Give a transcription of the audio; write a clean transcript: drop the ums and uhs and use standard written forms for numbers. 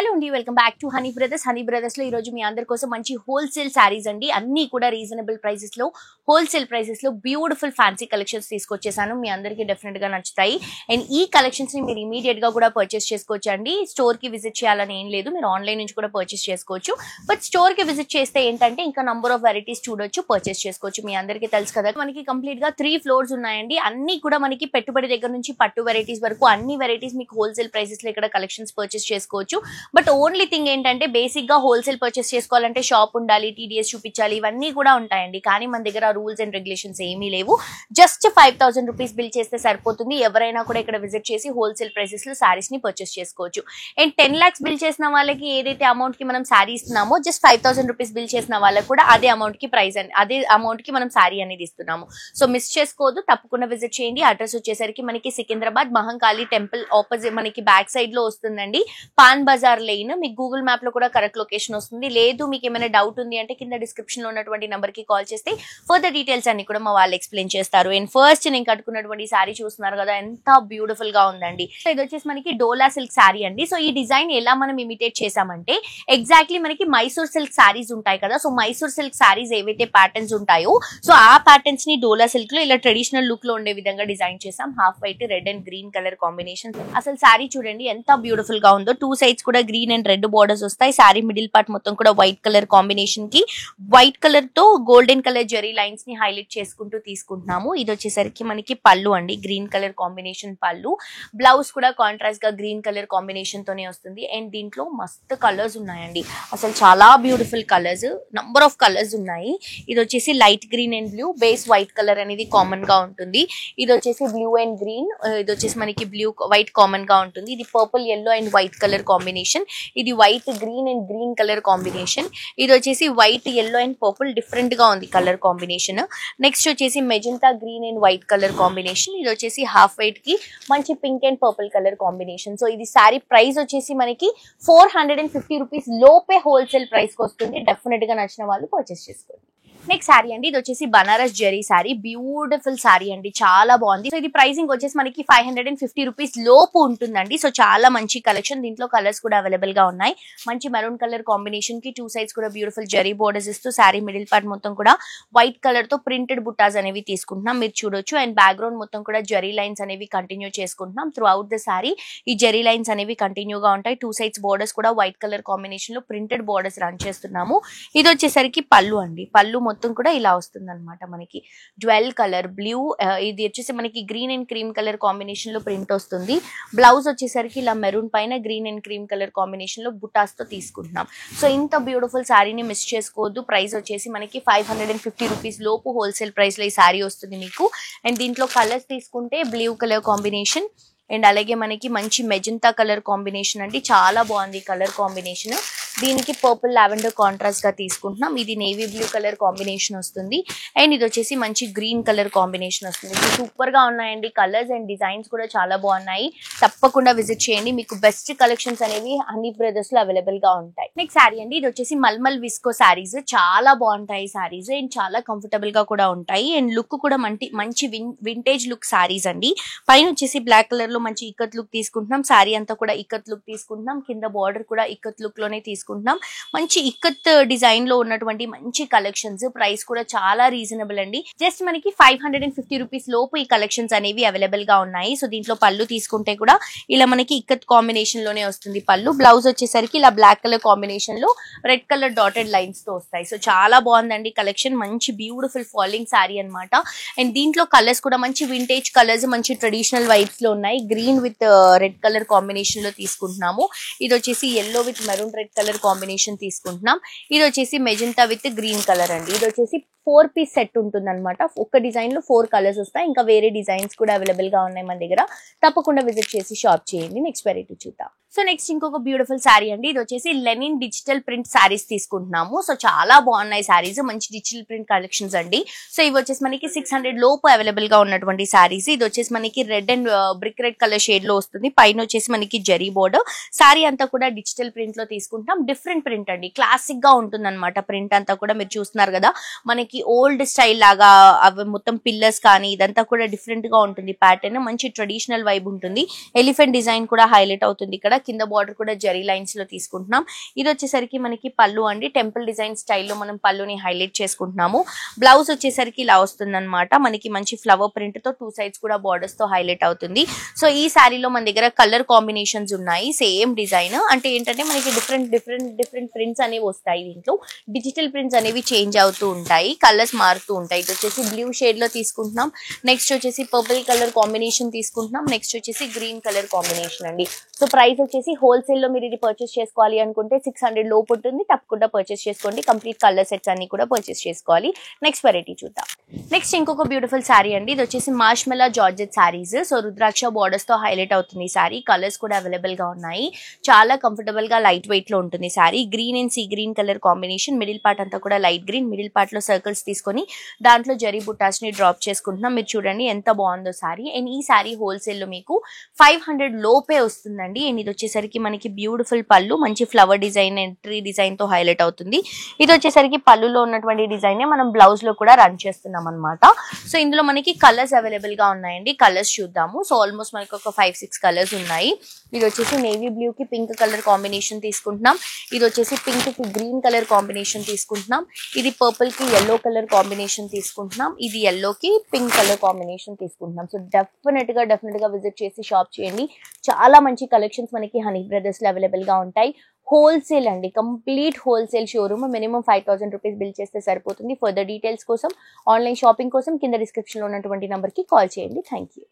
Hello అండి, welcome back to honey brothers. Honey brothers లో ఈ రోజు మీ అందరి కోసం మంచి హోల్సేల్ శారీస్ అండి, అన్ని కూడా రీజనబుల్ ప్రైసెస్ లో హోల్సేల్ ప్రైసెస్ లో బ్యూటిఫుల్ ఫ్యాన్సీ కలెక్షన్స్ తీసుకొచ్చేసాను. మీ అందరికి డెఫినెట్ గా నచ్చుతాయి. అండ్ ఈ కలెక్షన్స్ ని మీరు ఇమీడియట్ గా కూడా పర్చేస్ చేసుకోవచ్చు అండి. స్టోర్ కి విజిట్ చేయాలని ఏం లేదు, మీరు ఆన్లైన్ నుంచి కూడా పర్చేస్ చేసుకోవచ్చు. బట్ స్టోర్ కి విజిట్ చేస్తే ఏంటంటే ఇంకా నంబర్ ఆఫ్ వెరైటీస్ చూడొచ్చు, పర్చేస్ చేసుకోవచ్చు. మీ అందరికీ తెలుసు కదా, మనకి కంప్లీట్ గా 3 ఫ్లోర్స్ ఉన్నాయండి. అన్ని కూడా మనకి పెట్టుబడి దగ్గర నుంచి పట్టు వెరైటీస్ వరకు అన్ని వెరైటీస్ మీకు హోల్సేల్ ప్రైసెస్ లో ఇక్కడ కలెక్షన్స్ పర్చేస్ చేసుకోవచ్చు. బట్ ఓన్లీ థింగ్ ఏంటంటే బేసిక్ గా హోల్సేల్ పర్చేస్ చేసుకోవాలంటే షాప్ ఉండాలి, టీడీఎస్ చూపించాలి, ఇవన్నీ కూడా ఉంటాయండి. కానీ మన దగ్గర రూల్స్ అండ్ రెగ్యులేషన్స్ ఏమీ లేవు. జస్ట్ 5000 రూపీస్ బిల్ చేస్తే సరిపోతుంది. ఎవరైనా కూడా ఇక్కడ విజిట్ చేసి హోల్సేల్ ప్రైసెస్ లో శారీస్ ని పర్చేస్ చేసుకోవచ్చు. అండ్ 10 lakhs బిల్ చేసిన వాళ్ళకి ఏదైతే అమౌంట్ కి మనం శారీ ఇస్తున్నామో, జస్ట్ 5000 రూపీస్ బిల్ చేసిన వాళ్ళకి కూడా అదే అమౌంట్ కి ప్రైస్ అదే అమౌంట్ కి మనం శారీ అనేది ఇస్తున్నాము. సో మిస్ చేసుకోవద్దు, తప్పకుండా విజిట్ చేయండి. అడ్రస్ వచ్చేసరికి మనకి సికింద్రాబాద్ మహంకాళి టెంపుల్ ఆపోజిట్ మనకి బ్యాక్ సైడ్ లో వస్తుందండి. పాన్ బజార్ లైన్. మీకు గూగుల్ మ్యాప్ లో కూడా కరెక్ట్ లొకేషన్ వస్తుంది. లేదు మీకు ఏమైనా డౌట్ ఉంది అంటే కింద డిస్క్రిప్షన్ లో ఉన్నటువంటి నెంబర్ కి కాల్ చేస్తే ఫర్దర్ డీటెయిల్స్ అన్ని కూడా మా వాళ్ళు ఎక్స్ప్లెయిన్ చేస్తారు. అండ్ ఫస్ట్ నేను కట్టుకున్నటువంటి శారీ చూస్తున్నారు కదా, ఎంత బ్యూటిఫుల్ గా ఉందండి. సో ఇది వచ్చేసి మనకి డోలా సిల్క్ శారీ అండి. సో ఈ డిజైన్ ఎలా మనం ఇమిటేట్ చేసామంటే ఎగ్జాక్ట్లీ మనకి మైసూర్ సిల్క్ శారీస్ ఉంటాయి కదా, సో మైసూర్ సిల్క్ శారీస్ ఏవైతే ప్యాటర్న్స్ ఉంటాయో సో ఆ ప్యాటర్న్స్ ని డోలా సిల్క్ లో ఇలా ట్రెడిషనల్ లుక్ లో ఉండే విధంగా డిజైన్ చేసాం. Half white red and green colour combination. అసలు శారీ చూడండి ఎంత బ్యూటిఫుల్ గా ఉందో. 2 sides కూడా గ్రీన్ అండ్ రెడ్ బోర్డర్స్ వస్తాయి. శారీ మిడిల్ పార్ట్ మొత్తం కూడా వైట్ కలర్ కాంబినేషన్ కి వైట్ కలర్ తో గోల్డెన్ కలర్ జెరీ లైన్స్ ని హైలైట్ చేసుకుంటూ తీసుకుంటున్నాము. ఇది వచ్చేసరికి మనకి పళ్ళు అండి, గ్రీన్ కలర్ కాంబినేషన్ పళ్ళు. బ్లౌజ్ కూడా కాంట్రాస్ట్ గా గ్రీన్ కలర్ కాంబినేషన్ తోనే వస్తుంది. అండ్ దీంట్లో మస్తు కలర్స్ ఉన్నాయండి, అసలు చాలా beautiful colours, number of colours ఉన్నాయి. ఇది వచ్చేసి light green and blue, base white colour అనేది కామన్ గా ఉంటుంది. ఇది వచ్చేసి బ్లూ అండ్ గ్రీన్, ఇది వచ్చేసి మనకి బ్లూ వైట్ కామన్ గా ఉంటుంది. ఇది purple yellow and white colour combination. ఇది white green and green colour combination. ఇది వచ్చేసి white yellow and purple, different గా ఉంది కలర్ కాంబినేషన్. నెక్స్ట్ వచ్చేసి magenta green and white colour combination. ఇది వచ్చేసి హాఫ్ వైట్ కి మంచి pink and purple colour combination. So ఇది శారీ ప్రైస్ వచ్చేసి మనకి 450 రూపీస్ లోపే హోల్సేల్ ప్రైస్ కి వస్తుంది. డెఫినెట్ గా నచ్చిన వాళ్ళు పర్చేస్ చేసుకోండి. నెక్స్ట్ శారీ అండి, ఇది వచ్చేసి బనారస్ జెరీ శారీ, బ్యూటిఫుల్ శారీ అండి, చాలా బాగుంది. సో ఇది ప్రైసింగ్ వచ్చేసి మనకి 550 రూపీస్ లోపు ఉంటుందండి. సో చాలా మంచి కలెక్షన్. దీంట్లో కలర్స్ కూడా అవైలబుల్ గా ఉన్నాయి. మంచి మెరూన్ కలర్ కాంబినేషన్ కి 2 sides కూడా బ్యూటిఫుల్ జెరీ బోర్డర్స్ ఇస్తూ శారీ మిడిల్ పార్ట్ మొత్తం కూడా వైట్ కలర్ తో ప్రింటెడ్ బుట్టాస్ అనేవి తీసుకుంటున్నాం, మీరు చూడొచ్చు. అండ్ బ్యాక్గ్రౌండ్ మొత్తం కూడా జెరీ లైన్స్ అనేవి కంటిన్యూ చేసుకుంటున్నాం. త్రూ అవుట్ ద శారీ ఈ జెరీ లైన్స్ అనేవి కంటిన్యూగా ఉంటాయి. 2 sides బోర్డర్స్ కూడా వైట్ కలర్ కాంబినేషన్ లో ప్రింటెడ్ బోర్డర్స్ రన్ చేస్తున్నాము. ఇది వచ్చేసరికి పళ్ళు అండి, పళ్ళు మొత్తం కూడా ఇలా వస్తుంది అనమాట. మనకి జ్యువెల్ కలర్ బ్లూ, ఇది వచ్చేసి మనకి green and cream colour combination లో ప్రింట్ వస్తుంది. బ్లౌజ్ వచ్చేసరికి ఇలా మెరూన్ పైన green and cream colour combination లో బుటాస్ తో తీసుకుంటున్నాం. సో ఇంత బ్యూటిఫుల్ శారీని మిస్ చేసుకోవద్దు. ప్రైస్ వచ్చేసి మనకి 550 రూపీస్ లోపు హోల్సేల్ ప్రైస్ లో ఈ శారీ వస్తుంది మీకు. అండ్ దీంట్లో కలర్స్ తీసుకుంటే బ్లూ కలర్ కాంబినేషన్ అండ్ అలాగే మనకి మంచి మెజెంటా కలర్ కాంబినేషన్ అండి, చాలా బాగుంది కలర్ కాంబినేషన్. దీనికి పర్పుల్ లావెండర్ కాంట్రాస్ట్ గా తీసుకుంటున్నాం. ఇది నేవీ బ్లూ కలర్ కాంబినేషన్ వస్తుంది. అండ్ ఇది వచ్చేసి మంచి గ్రీన్ కలర్ కాంబినేషన్ వస్తుంది. సూపర్ గా ఉన్నాయండి కలర్స్ అండ్ డిజైన్స్ కూడా చాలా బాగున్నాయి. తప్పకుండా విజిట్ చేయండి, మీకు బెస్ట్ కలెక్షన్స్ అనేవి హనీ బ్రదర్స్ లో అవైలబుల్ గా ఉంటాయి. నెక్స్ట్ శారీ అండి, ఇది వచ్చేసి మల్మల్ విస్కో శారీస్, చాలా బాగుంటాయి శారీస్ అండ్ చాలా కంఫర్టబుల్ గా కూడా ఉంటాయి. అండ్ లుక్ కూడా మంచి వింటేజ్ లుక్ శారీస్ అండి. పైన వచ్చేసి బ్లాక్ కలర్ లో మంచి ఇక్కత్ లుక్ తీసుకుంటున్నాం. శారీ అంతా కూడా ఇక్కత్ లుక్ తీసుకుంటున్నాం. కింద బార్డర్ కూడా ఇక్కత్ లుక్ లోనే తీసుకుంటున్నాం. మంచి ఇక్కత్ డిజైన్ లో ఉన్నటువంటి మంచి కలెక్షన్స్. ప్రైస్ కూడా చాలా రీజనబుల్ అండి. జస్ట్ మనకి 550 రూపీస్ లోపు ఈ కలెక్షన్స్ అనేవి అవైలబుల్ గా ఉన్నాయి. సో దీంట్లో పళ్ళు తీసుకుంటే కూడా ఇలా మనకి ఇక్కత్ కాంబినేషన్ లోనే వస్తుంది పళ్ళు. బ్లౌజ్ వచ్చేసరికి ఇలా బ్లాక్ కలర్ కాంబినేషన్ లో రెడ్ కలర్ డాటెడ్ లైన్స్ తో వస్తాయి. సో చాలా బాగుందండి కలెక్షన్, మంచి బ్యూటిఫుల్ ఫాలింగ్ శారీ అనమాట. అండ్ దీంట్లో కలర్స్ కూడా మంచి వింటేజ్ కలర్స్, మంచి ట్రెడిషనల్ వైబ్స్ లో ఉన్నాయి. Green with red colour combination లో తీసుకుంటున్నాము. ఇది వచ్చేసి yellow with maroon red colour combination తీసుకుంటున్నాం. ఇది వచ్చేసి మెజెంటా విత్ గ్రీన్ కలర్ అండి. ఇది వచ్చేసి 4 piece సెట్ ఉంటుంది అనమాట. ఒక డిజైన్ లో 4 కలర్స్ వస్తాయి. ఇంకా వేరే డిజైన్స్ కూడా అవైలబుల్ గా ఉన్నాయి మన దగ్గర. తప్పకుండా విజిట్ చేసి షాప్ చేయండి. నెక్స్ట్ వెరైటీ చూద్దాం. సో నెక్స్ట్ ఇంకొక బ్యూటిఫుల్ శారీ అండి, ఇది వచ్చేసి లెనిన్ డిజిటల్ ప్రింట్ శారీస్ తీసుకుంటున్నాము. సో చాలా బాగున్నాయి శారీస్, మంచి డిజిటల్ ప్రింట్ కలెక్షన్స్ అండి. సో ఇవి వచ్చేసి మనకి 600 లోపు అవైలబుల్ గా ఉన్నటువంటి శారీస్. ఇది వచ్చేసి మనకి red and brick red colour shade లో వస్తుంది. పైన వచ్చేసి మనకి జరీ బోర్డర్. శారీ అంతా కూడా డిజిటల్ ప్రింట్ లో తీసుకుంటాం. డిఫరెంట్ ప్రింట్ అండి, క్లాసిక్ గా ఉంటుంది అనమాట. ప్రింట్ అంతా కూడా మీరు చూస్తున్నారు కదా, మనకి ఓల్డ్ స్టైల్ లాగా అవి మొత్తం పిల్లర్స్ కానీ ఇదంతా కూడా డిఫరెంట్ గా ఉంటుంది. ప్యాటర్న్ మంచి ట్రెడిషనల్ వైబ్ ఉంటుంది. ఎలిఫెంట్ డిజైన్ కూడా హైలైట్ అవుతుంది. ఇక్కడ కింద బార్డర్ కూడా జరీ లైన్స్ లో తీసుకుంటున్నాం. ఇది వచ్చేసరికి మనకి పళ్ళు అండి, టెంపుల్ డిజైన్ స్టైల్లో మనం పళ్ళుని హైలైట్ చేసుకుంటున్నాము. బ్లౌజ్ వచ్చేసరికి ఇలా వస్తుంది అనమాట. మనకి మంచి ఫ్లవర్ ప్రింట్ తో 2 sides కూడా బార్డర్స్ తో హైలైట్ అవుతుంది. సో ఈ శారీలో మన దగ్గర కలర్ కాంబినేషన్స్ ఉన్నాయి, సేమ్ డిజైన్. అంటే ఏంటంటే మనకి డిఫరెంట్ ప్రింట్స్ అనేవి వస్తాయి. దీంట్లో డిజిటల్ ప్రింట్స్ అనేవి చేంజ్ అవుతూ ఉంటాయి, కలర్స్ మారుతూ ఉంటాయి. ఇది వచ్చేసి బ్లూ షేడ్ లో తీసుకుంటున్నాం. నెక్స్ట్ వచ్చేసి పర్పుల్ కలర్ కాంబినేషన్ తీసుకుంటున్నాం. నెక్స్ట్ వచ్చేసి గ్రీన్ కలర్ కాంబినేషన్ అండి. సో ప్రైస్ వచ్చేసి హోల్సేల్ లో మీరు ఇది పర్చేస్ చేసుకోవాలి అనుకుంటే 600 లోపు ఉంటుంది. తప్పకుండా పర్చేస్ చేసుకోండి. కంప్లీట్ కలర్ సెట్స్ అన్ని కూడా పర్చేస్ చేసుకోవాలి. నెక్స్ట్ వెరైటీ చూద్దాం. నెక్స్ట్ ఇంకొక బ్యూటిఫుల్ శారీ అండి. ఇది వచ్చేసి మార్ష్మెల్లా జార్జెట్ శారీస్. సో రుద్రాక్ష బార్డర్స్ తో హైలైట్ అవుతుంది ఈ శారీ. కలర్స్ కూడా అవైలబుల్ గా ఉన్నాయి. చాలా కంఫర్టబుల్ గా లైట్ వెయిట్ లో ఉంటుంది sari. Green and sea green colour combination. Middle part అంతా కూడా లైట్ గ్రీన్. మిడిల్ పార్ట్ లో సర్కిల్స్ తీసుకొని దాంట్లో జరీ బుటాస్ ని డ్రాప్ చేసుకుంటున్నాం. మీరు చూడండి ఎంత బాగుందో శారీ. అండ్ ఈ శారీ హోల్సేల్ లో మీకు 500 లోపే వస్తుందండి. అండ్ ఇది వచ్చేసరికి మనకి బ్యూటిఫుల్ పళ్ళు, మంచి flower design and tree design తో హైలైట్ అవుతుంది. ఇది వచ్చేసరికి పళ్ళులో ఉన్నటువంటి డిజైన్ మనం బ్లౌజ్ లో కూడా రన్ చేస్తున్నాం అనమాట. సో ఇందులో మనకి కలర్స్ అవైలబుల్ గా ఉన్నాయండి. కలర్స్ చూద్దాము. సో ఆల్మోస్ట్ మనకి ఒక 5-6 కలర్స్ ఉన్నాయి. ఇది వచ్చేసి నేవీ బ్లూ కి పింక్ కలర్ కాంబినేషన్ తీసుకుంటున్నాం. ఇది వచ్చేసి పింక్ కి గ్రీన్ కలర్ కాంబినేషన్ తీసుకుంటున్నాం. ఇది పర్పుల్ కి yellow కలర్ కాంబినేషన్ తీసుకుంటున్నాం. ఇది yellow కి పింక్ కలర్ కాంబినేషన్ తీసుకుంటున్నాం. సో డెఫినెట్ గా విజిట్ చేసి షాప్ చేయండి. చాలా మంచి కలెక్షన్స్ మనకి హనీ బ్రదర్స్ లో అవైలబుల్ గా ఉంటాయి. హోల్సేల్ అండి, complete wholesale showroom. Minimum 5000 rupees bill చేస్తే సరిపోతుంది. ఫర్దర్ డీటెయిల్స్ కోసం, ఆన్లైన్ షాపింగ్ కోసం కింద డిస్క్రిప్షన్ లో ఉన్నటువంటి నంబర్ కి కాల్ చేయండి. Thank you.